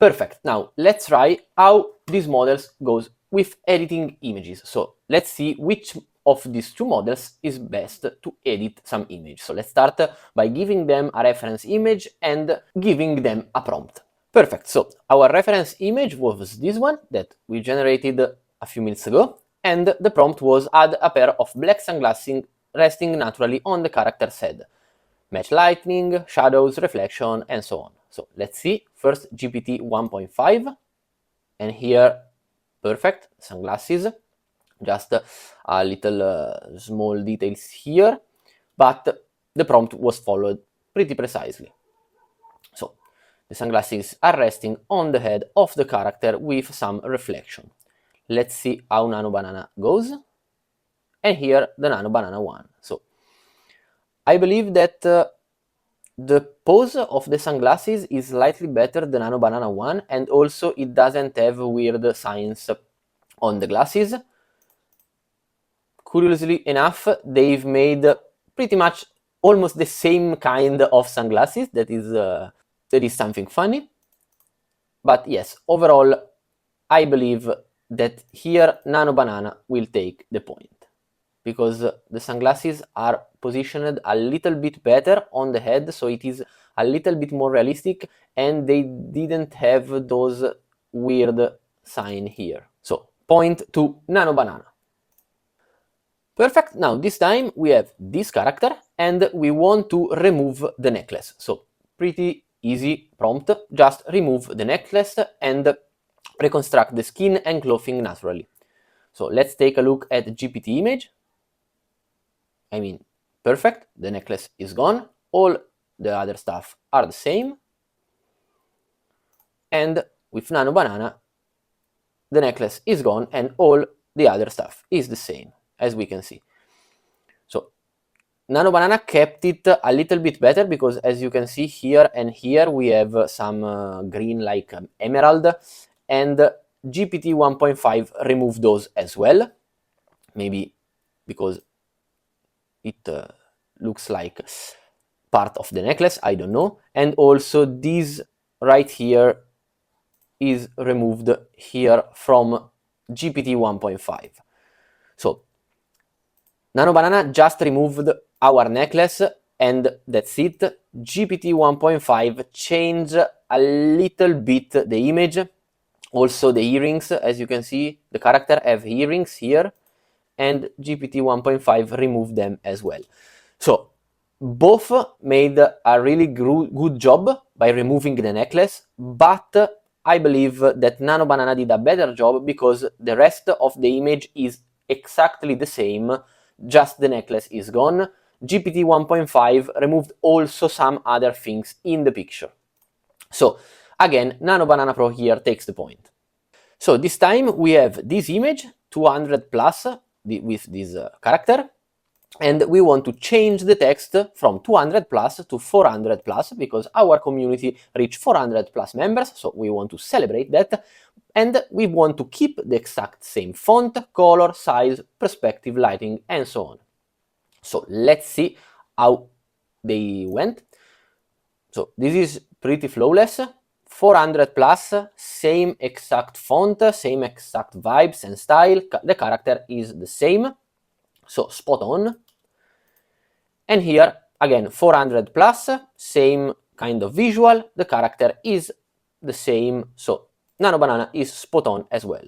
Perfect. Now let's try how these models goes with editing images. So let's see which of these two models is best to edit some image. So let's start by giving them a reference image and giving them a prompt. Perfect. So our reference image was this one that we generated a few minutes ago, and the prompt was add a pair of black sunglasses resting naturally on the character's head. Match lighting, shadows, reflection, and so on. So let's see. First GPT 1.5, and here, perfect, sunglasses. Just a little small details here, but the prompt was followed pretty precisely. So the sunglasses are resting on the head of the character with some reflection. Let's see how Nano Banana goes. And here the Nano Banana one. So I believe that the pose of the sunglasses is slightly better than Nano Banana one, and also it doesn't have weird signs on the glasses. Curiously enough, they've made pretty much almost the same kind of sunglasses. That is something funny. But yes, overall, I believe that here Nano Banana will take the point, because the sunglasses are positioned a little bit better on the head, so it is a little bit more realistic, and they didn't have those weird sign here. So point to Nano Banana. Perfect. Now this time we have this character and we want to remove the necklace. So pretty easy prompt, just remove the necklace and reconstruct the skin and clothing naturally. So let's take a look at GPT Image. I mean, perfect, the necklace is gone, all the other stuff are the same, and with Nano Banana, the necklace is gone and all the other stuff is the same, as we can see. So Nano Banana kept it a little bit better, because as you can see here and here we have some green like emerald, and GPT 1.5 removed those as well, maybe because it looks like part of the necklace, I don't know. And also this right here is removed here from GPT 1.5. So Nano Banana just removed our necklace and that's it. GPT 1.5 changed a little bit the image, also the earrings. As you can see, the character have earrings here, and GPT 1.5 removed them as well. So both made a really good job by removing the necklace, but I believe that Nano Banana did a better job because the rest of the image is exactly the same, just the necklace is gone. GPT 1.5 removed also some other things in the picture. So again, Nano Banana Pro here takes the point. So this time we have this image, 200 plus, with this character, and we want to change the text from 200 plus to 400 plus, because our community reached 400 plus members, so we want to celebrate that, and we want to keep the exact same font, color, size, perspective, lighting, and so on. So let's see how they went. So this is pretty flawless. 400 plus, same exact font, same exact vibes and style, the character is the same, so spot on. And here, again, 400 plus, same kind of visual, the character is the same, so Nano Banana is spot on as well.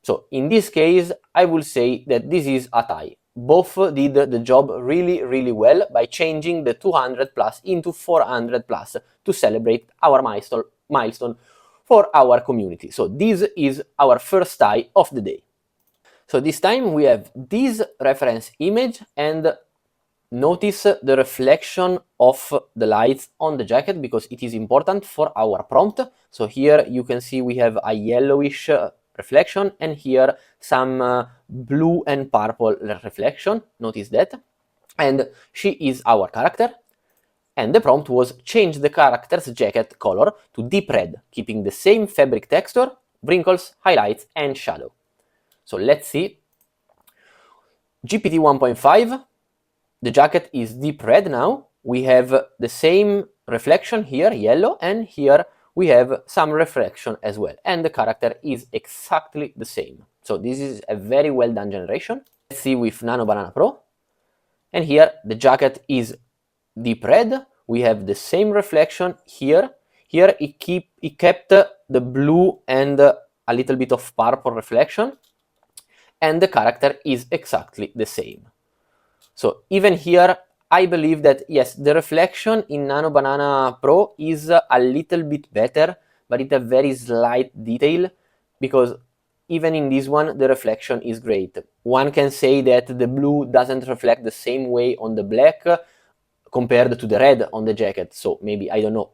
So in this case, I will say that this is a tie. Both did the job really, really well by changing the 200 plus into 400 plus to celebrate our milestone for our community. So this is our first tie of the day. So this time we have this reference image, and notice the reflection of the lights on the jacket because it is important for our prompt. So here you can see we have a yellowish reflection, and here some blue and purple reflection, notice that. And she is our character, and the prompt was change the character's jacket color to deep red, keeping the same fabric texture, wrinkles, highlights, and shadow. So let's see. GPT 1.5, the jacket is deep red now. We have the same reflection here, yellow, and here we have some reflection as well, and the character is exactly the same. So this is a very well done generation. Let's see with Nano Banana Pro, and here the jacket is deep red. We have the same reflection here. Here it kept the blue and a little bit of purple reflection, and the character is exactly the same. So even here, I believe that yes, the reflection in Nano Banana Pro is a little bit better, but it's a very slight detail, because even in this one, the reflection is great. One can say that the blue doesn't reflect the same way on the black compared to the red on the jacket, so maybe, I don't know.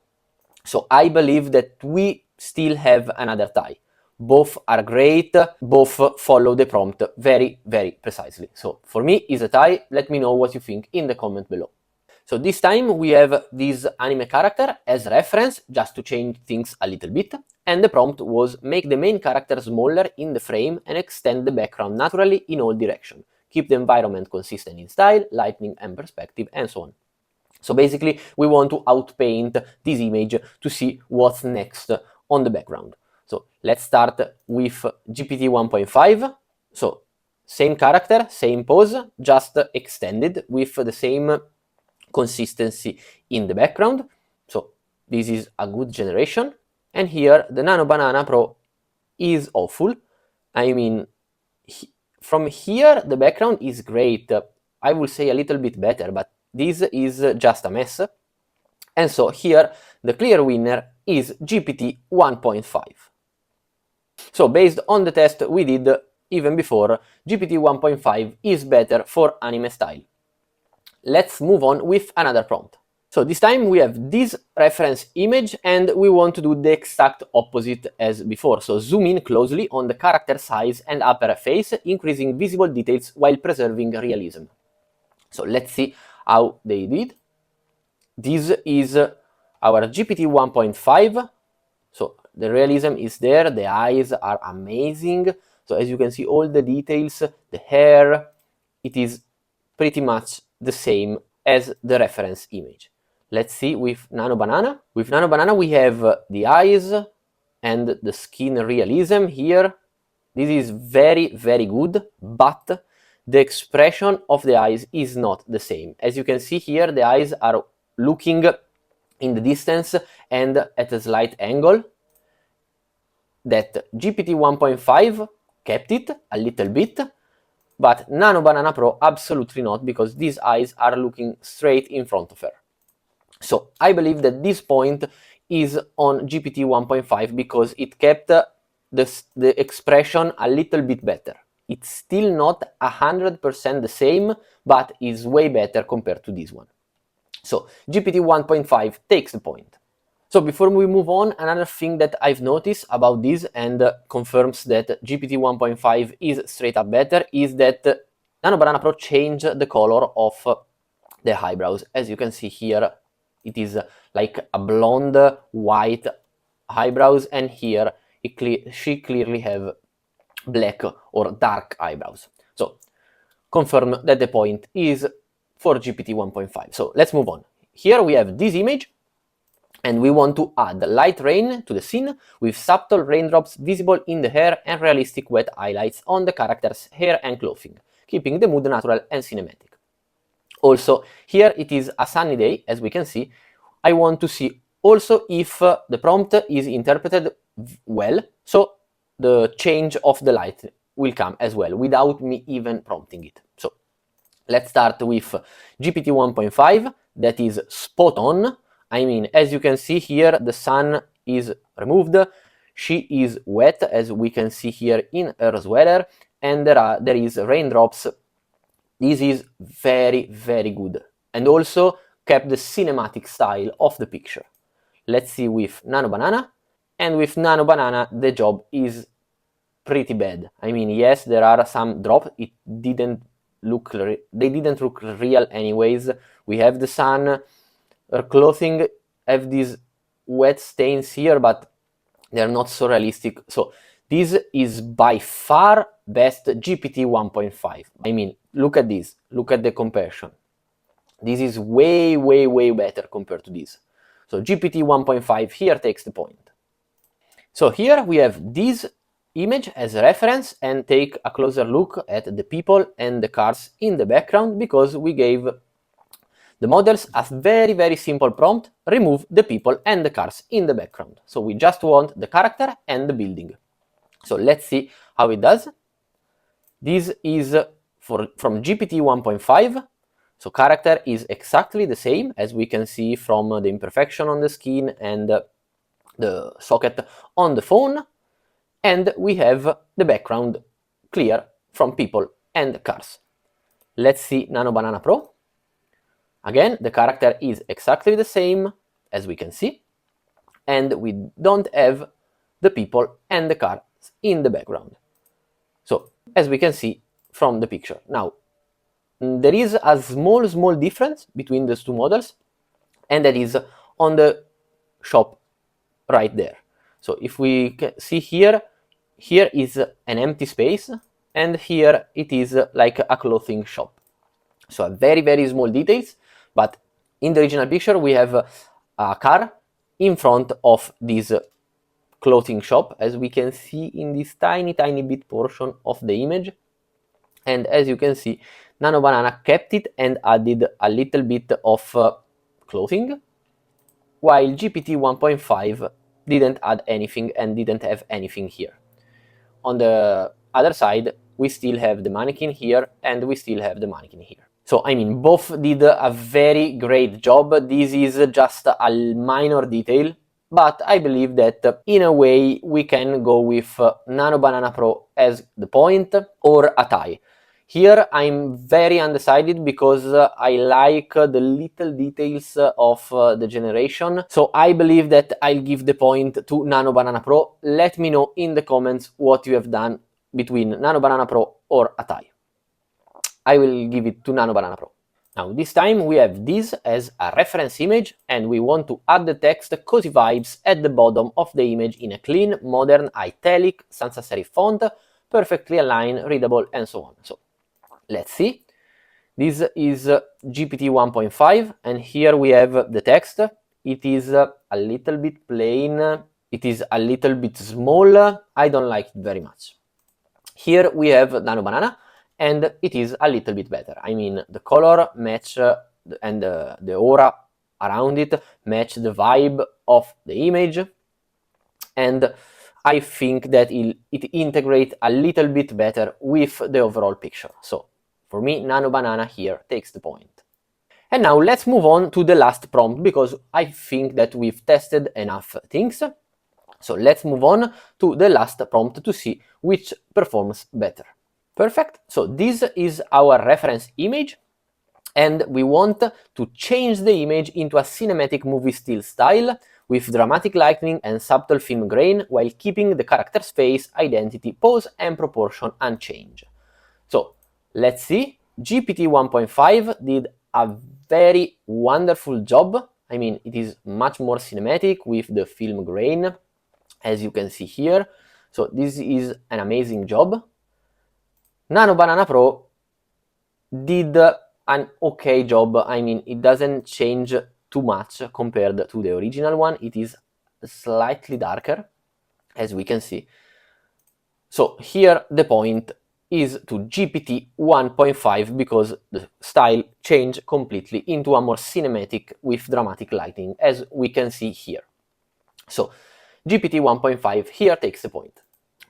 So I believe that we still have another tie. Both are great, both follow the prompt very, very precisely. So for me, it's a tie. Let me know what you think in the comment below. So this time we have this anime character as reference, just to change things a little bit. And the prompt was make the main character smaller in the frame and extend the background naturally in all directions. Keep the environment consistent in style, lighting and perspective, and so on. So basically, we want to outpaint this image to see what's next on the background. So let's start with GPT 1.5. So same character, same pose, just extended with the same consistency in the background. So this is a good generation. And here the Nano Banana Pro is awful. I mean, from here the background is great. I will say a little bit better, but this is just a mess. And so here the clear winner is GPT 1.5. So based on the test we did even before, GPT 1.5 is better for anime style. Let's move on with another prompt. So this time we have this reference image and we want to do the exact opposite as before. So zoom in closely on the character size and upper face, increasing visible details while preserving realism. So let's see how they did. This is our GPT 1.5. So the realism is there, the eyes are amazing. So as you can see, all the details, the hair, it is pretty much the same as the reference image. Let's see with Nano Banana. With Nano Banana we have the eyes and the skin realism here. This is very, very good, but the expression of the eyes is not the same. As you can see here, the eyes are looking in the distance and at a slight angle. That GPT 1.5 kept it a little bit, but Nano Banana Pro absolutely not, because these eyes are looking straight in front of her. So I believe that this point is on GPT 1.5 because it kept the expression a little bit better. It's still not 100% the same, but is way better compared to this one. So GPT 1.5 takes the point. So before we move on, another thing that I've noticed about this and confirms that GPT 1.5 is straight up better is that Nano Banana Pro changed the color of the eyebrows. As you can see here, it is like a blonde white eyebrows, and here she clearly have black or dark eyebrows. So confirm that the point is for GPT 1.5. So let's move on. Here we have this image, and we want to add light rain to the scene with subtle raindrops visible in the hair and realistic wet highlights on the character's hair and clothing, keeping the mood natural and cinematic. Also, here it is a sunny day, as we can see. I want to see also if the prompt is interpreted well, so the change of the light will come as well, without me even prompting it. So let's start with GPT 1.5, that is spot on. I mean, as you can see here, the sun is removed, she is wet, as we can see here in her sweater, and there is raindrops. This is very, very good, and also kept the cinematic style of the picture. Let's see with Nano Banana, and with Nano Banana the job is pretty bad. I mean, yes, there are some drops, they didn't look real anyways. We have the sun, her clothing have these wet stains here, but they're not so realistic. So this is by far best GPT 1.5. I mean, look at this, look at the comparison. This is way, way, way better compared to this. So GPT 1.5 here takes the point. So here we have this image as a reference and take a closer look at the people and the cars in the background, because we gave the models a very simple prompt: remove the people and the cars in the background. So we just want the character and the building. So let's see how it does. This is from GPT 1.5. So character is exactly the same, as we can see from the imperfection on the skin and the socket on the phone. And we have the background clear from people and cars. Let's see Nano Banana Pro. Again, the character is exactly the same, as we can see, and we don't have the people and the cars in the background. So, as we can see from the picture. Now, there is a small difference between these two models, and that is on the shop right there. So if we can see here is an empty space, and here it is like a clothing shop. So very small details, but in the original picture we have a car in front of this clothing shop, as we can see in this tiny bit portion of the image. And as you can see, Nano Banana kept it and added a little bit of clothing, while GPT 1.5 didn't add anything and didn't have anything here. On the other side, we still have the mannequin here and we still have the mannequin here. So, I mean, both did a very great job. This is just a minor detail, but I believe that in a way we can go with Nano Banana Pro as the point or a tie. Here I'm very undecided because I like the little details of the generation. So I believe that I'll give the point to Nano Banana Pro. Let me know in the comments what you have done between Nano Banana Pro or a tie. I will give it to Nano Banana Pro. Now this time we have this as a reference image, and we want to add the text Cozy Vibes at the bottom of the image in a clean, modern, italic, sans serif font, perfectly aligned, readable, and so on. So let's see. This is GPT 1.5, and here we have the text. It is a little bit plain, it is a little bit small, I don't like it very much. Here we have Nano Banana, and it is a little bit better. I mean, the color match and the aura around it match the vibe of the image, and I think that it integrates a little bit better with the overall picture. So for me, Nano Banana here takes the point. And now let's move on to the last prompt, because I think that we've tested enough things. So let's move on to the last prompt to see which performs better. Perfect. So this is our reference image, and we want to change the image into a cinematic movie still style with dramatic lighting and subtle film grain, while keeping the character's face, identity, pose, and proportion unchanged. So let's see. GPT 1.5 did a very wonderful job. I mean, it is much more cinematic with the film grain, as you can see here. So this is an amazing job. Nano Banana Pro did an okay job. I mean, it doesn't change too much compared to the original one. It is slightly darker, as we can see. So here the point is to GPT 1.5, because the style changed completely into a more cinematic with dramatic lighting, as we can see here. So GPT 1.5 here takes the point.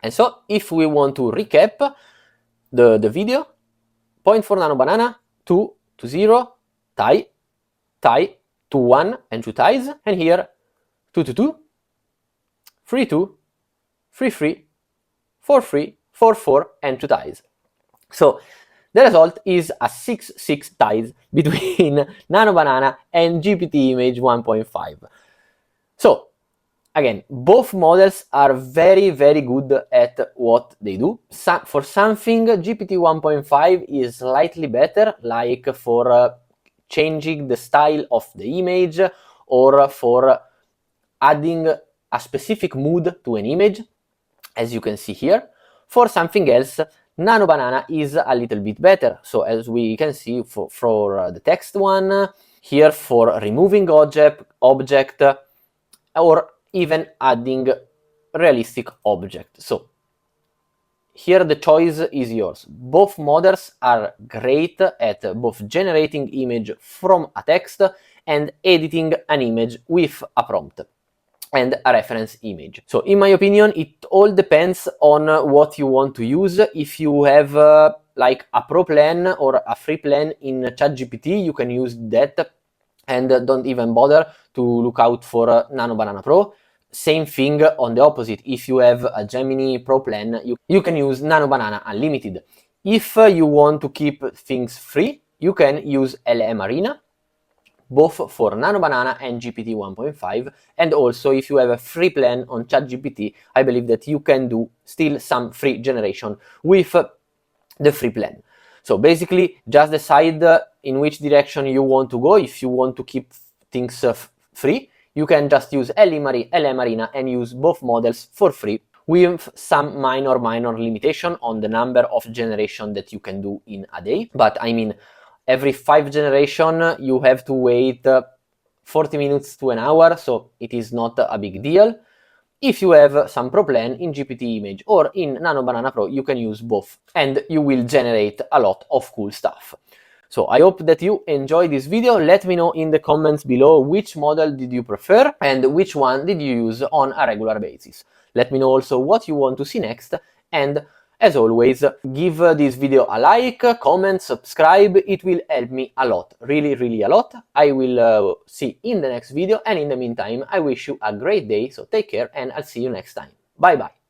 And so if we want to recap the video, point for Nano Banana, 2 to 0, tie, tie, 2 1 and 2 ties, and here 2 to 2, 3 2, 3 3, 4 3, 4 4 and 2 ties. So the result is a 6 6 ties between Nano Banana and GPT Image 1.5. So again, both models are very good at what they do. For something, GPT 1.5 is slightly better, like for changing the style of the image, or for adding a specific mood to an image, as you can see here. For something else, Nano Banana is a little bit better. So as we can see for the text one, here for removing object, or even adding realistic object. So here the choice is yours. Both models are great at both generating image from a text and editing an image with a prompt and a reference image. So in my opinion, it all depends on what you want to use. If you have like a pro plan or a free plan in ChatGPT, you can use that and don't even bother to look out for Nano Banana Pro. Same thing on the opposite. If you have a Gemini Pro plan, you can use Nano Banana Unlimited. If you want to keep things free, you can use LM Arena, both for Nano Banana and GPT 1.5, and also if you have a free plan on ChatGPT, I believe that you can do still some free generation with the free plan. So basically, just decide in which direction you want to go. If you want to keep things free, you can just use LM Arena and use both models for free, with some minor limitation on the number of generation that you can do in a day. But I mean, every 5 generation you have to wait 40 minutes to an hour, so it is not a big deal. If you have some pro plan in GPT Image or in Nano Banana Pro, you can use both and you will generate a lot of cool stuff. So I hope that you enjoyed this video. Let me know in the comments below which model did you prefer and which one did you use on a regular basis. Let me know also what you want to see next, and as always, give this video a like, comment, subscribe. It will help me a lot, really a lot. I will see in the next video, and in the meantime, I wish you a great day, so take care and I'll see you next time. Bye bye.